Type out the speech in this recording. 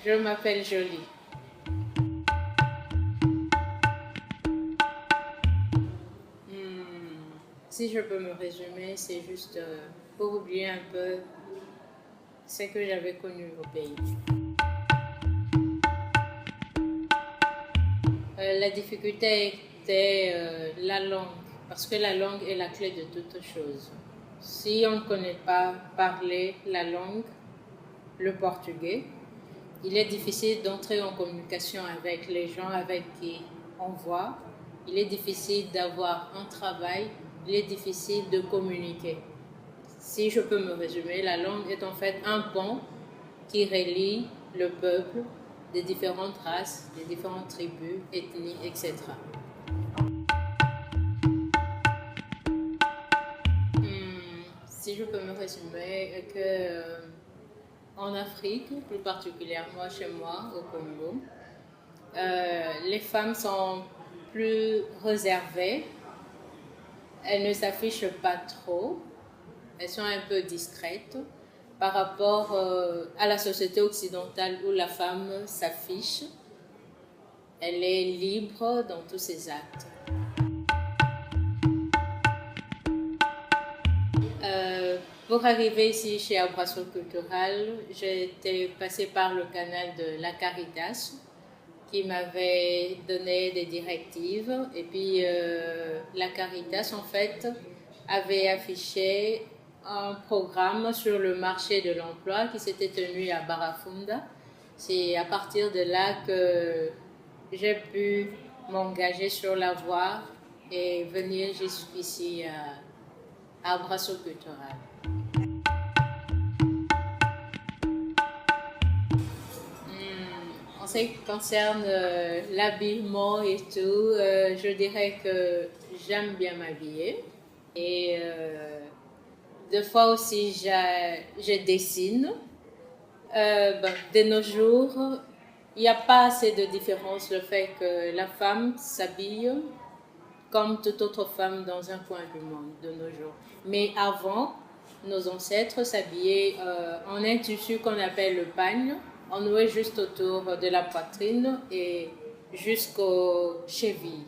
Je m'appelle Jolie. Si je peux me résumer, c'est juste pour oublier un peu ce que j'avais connu au pays. La difficulté était la langue, parce que la langue est la clé de toute chose. Si on ne connaît pas parler la langue, le portugais, il est difficile d'entrer en communication avec les gens avec qui on voit. Il est difficile d'avoir un travail. Il est difficile de communiquer. Si je peux me résumer, la langue est en fait un pont qui relie le peuple des différentes races, des différentes tribus, ethnies, etc. Si je peux me résumer, en Afrique, plus particulièrement chez moi, au Congo, les femmes sont plus réservées, elles ne s'affichent pas trop, elles sont un peu discrètes par rapport à la société occidentale où la femme s'affiche, elle est libre dans tous ses actes. Pour arriver ici chez Abraço Cultural, j'ai été passée par le canal de la Caritas qui m'avait donné des directives. Et puis la Caritas, en fait, avait affiché un programme sur le marché de l'emploi qui s'était tenu à Barafunda. C'est à partir de là que j'ai pu m'engager sur la voie et venir jusqu'ici à Abraço Cultural. En ce qui concerne l'habillement et tout, je dirais que j'aime bien m'habiller. Et des fois aussi, je dessine. De nos jours, il n'y a pas assez de différence le fait que la femme s'habille comme toute autre femme dans un coin du monde de nos jours. Mais avant, nos ancêtres s'habillaient en un tissu qu'on appelle le pagne. On nouait juste autour de la poitrine et jusqu'aux chevilles.